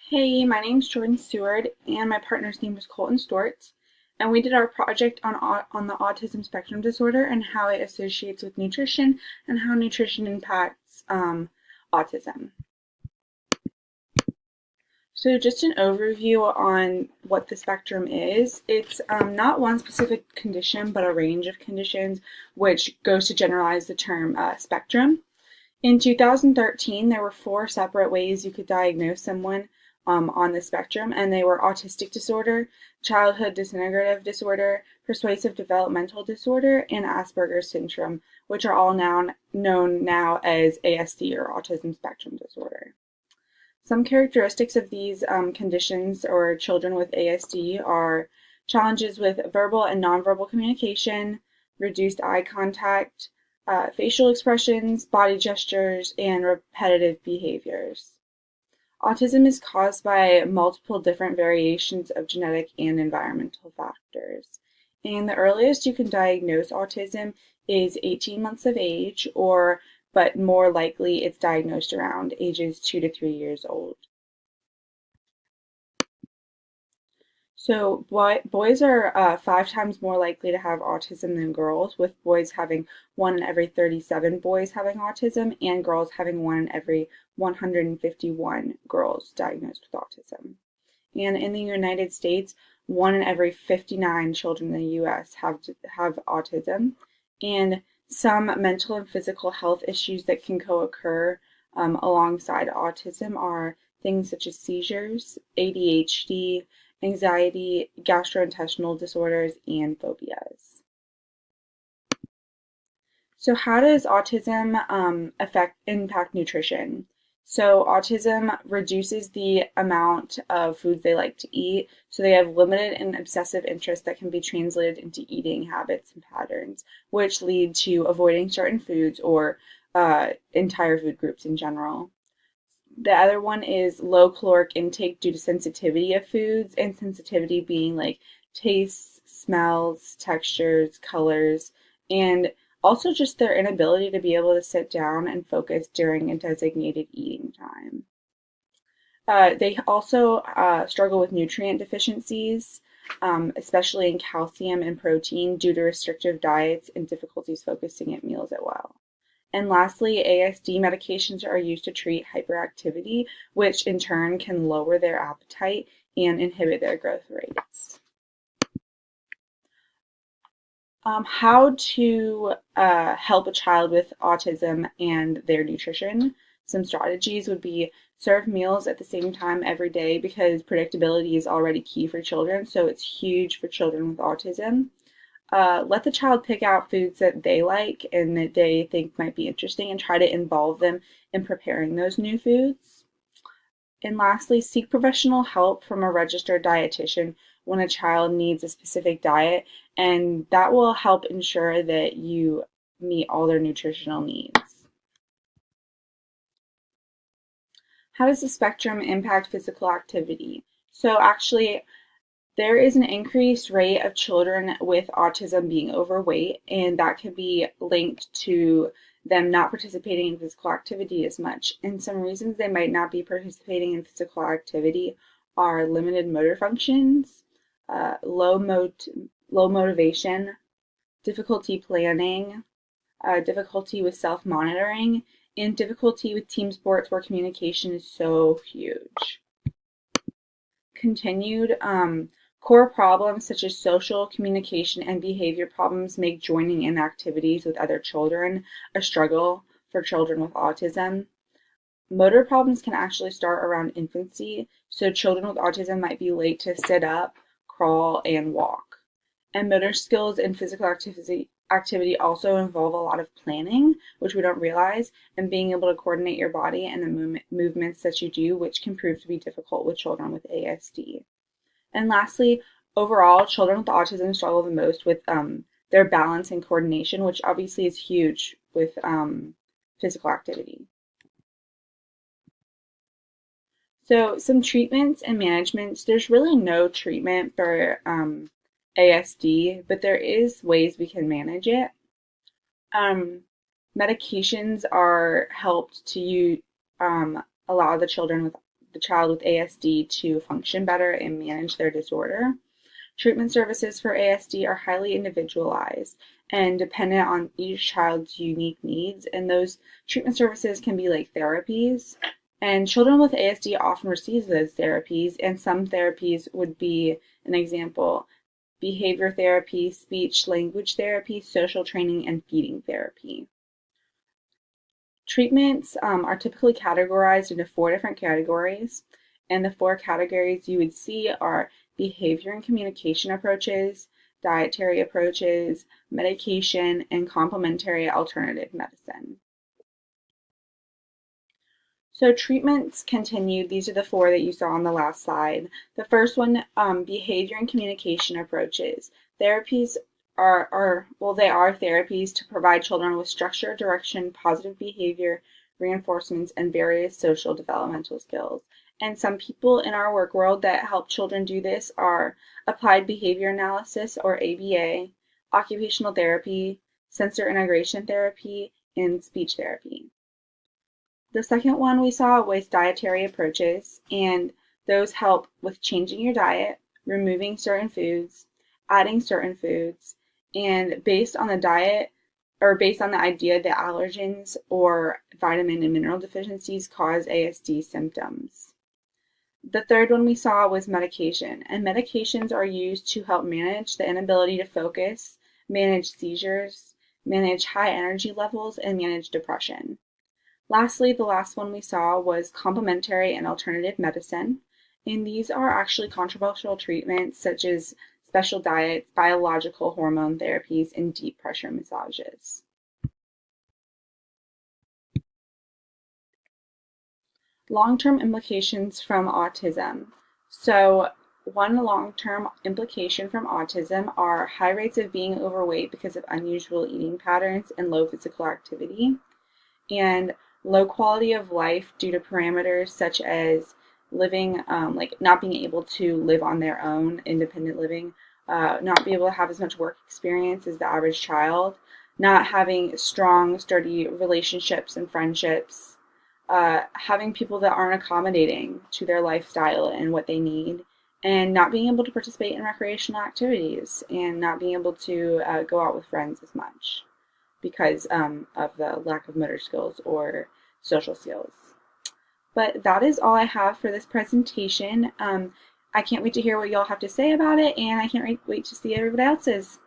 Hey, my name's Jordan Seward, and my partner's name was Colton Stortz, and we did our project on the autism spectrum disorder and how it associates with nutrition and how nutrition impacts autism. So just an overview on what the spectrum is. It's not one specific condition, but a range of conditions, which goes to generalize the term spectrum. In 2013, there were four separate ways you could diagnose someone on the spectrum, and they were autistic disorder, childhood disintegrative disorder, persuasive developmental disorder, and Asperger's syndrome, which are all now known now as ASD or autism spectrum disorder. Some characteristics of these conditions or children with ASD are challenges with verbal and nonverbal communication, reduced eye contact, facial expressions, body gestures, and repetitive behaviors. Autism is caused by multiple different variations of genetic and environmental factors. And the earliest you can diagnose autism is 18 months of age, but more likely it's diagnosed around ages 2 to 3 years old. So boys are 5 times more likely to have autism than girls, with boys having 1 in every 37 boys having autism and girls having 1 in every 151 girls diagnosed with autism. And in the United States, 1 in every 59 children in the U.S. have autism, and some mental and physical health issues that can co-occur alongside autism are things such as seizures, ADHD, anxiety, gastrointestinal disorders, and phobias. So how does autism impact nutrition? So autism reduces the amount of foods they like to eat, so they have limited and obsessive interests that can be translated into eating habits and patterns, which lead to avoiding certain foods or entire food groups in general. The other one is low caloric intake due to sensitivity of foods, and sensitivity being like tastes, smells, textures, colors, and also just their inability to be able to sit down and focus during a designated eating time. They also struggle with nutrient deficiencies, especially in calcium and protein due to restrictive diets and difficulties focusing at meals as well. And lastly, ASD medications are used to treat hyperactivity, which in turn can lower their appetite and inhibit their growth rates. How to help a child with autism and their nutrition. Some strategies would be serve meals at the same time every day because predictability is already key for children, so it's huge for children with autism. Let the child pick out foods that they like and that they think might be interesting and try to involve them in preparing those new foods. And lastly, seek professional help from a registered dietitian when a child needs a specific diet, and that will help ensure that you meet all their nutritional needs. How does the spectrum impact physical activity? So actually, there is an increased rate of children with autism being overweight, and that could be linked to them not participating in physical activity as much. And some reasons they might not be participating in physical activity are limited motor functions, low motivation, difficulty planning, difficulty with self-monitoring, and difficulty with team sports where communication is so huge. Continued core problems such as social, communication, and behavior problems make joining in activities with other children a struggle for children with autism. Motor problems can actually start around infancy, so children with autism might be late to sit up, crawl, and walk. And motor skills and physical activity also involve a lot of planning, which we don't realize, and being able to coordinate your body and the movements that you do, which can prove to be difficult with children with ASD. And lastly, overall, children with autism struggle the most with their balance and coordination, which obviously is huge with physical activity. So some treatments and managements. There's really no treatment for ASD, but there is ways we can manage it. Medications are helped to allow the children with the child with ASD to function better and manage their disorder. Treatment services for ASD are highly individualized and dependent on each child's unique needs, and those treatment services can be like therapies. And children with ASD often receive those therapies, and some therapies would be an example: behavior therapy, speech language therapy, social training, and feeding therapy. Treatments are typically categorized into 4 different categories, and the 4 categories you would see are behavior and communication approaches, dietary approaches, medication, and complementary alternative medicine. So treatments continued. These are the 4 that you saw on the last slide. The first one, behavior and communication approaches. Therapies are therapies to provide children with structure, direction, positive behavior, reinforcements, and various social developmental skills. And some people in our work world that help children do this are applied behavior analysis, or ABA, occupational therapy, sensor integration therapy, and speech therapy. The second one we saw was dietary approaches, and those help with changing your diet, removing certain foods, adding certain foods, and based on the diet, or based on the idea that allergens or vitamin and mineral deficiencies cause ASD symptoms. The third one we saw was medication, and medications are used to help manage the inability to focus, manage seizures, manage high energy levels, and manage depression. Lastly, the last one we saw was complementary and alternative medicine, and these are actually controversial treatments such as special diets, biological hormone therapies, and deep pressure massages. Long-term implications from autism. So one long-term implication from autism are high rates of being overweight because of unusual eating patterns and low physical activity, and low quality of life due to parameters such as living, like not being able to live on their own, independent living, not be able to have as much work experience as the average child, not having strong, sturdy relationships and friendships, having people that aren't accommodating to their lifestyle and what they need, and not being able to participate in recreational activities, and not being able to go out with friends as much because of the lack of motor skills or social skills. But that is all I have for this presentation. I can't wait to hear what y'all have to say about it, and I can't wait to see everybody else's.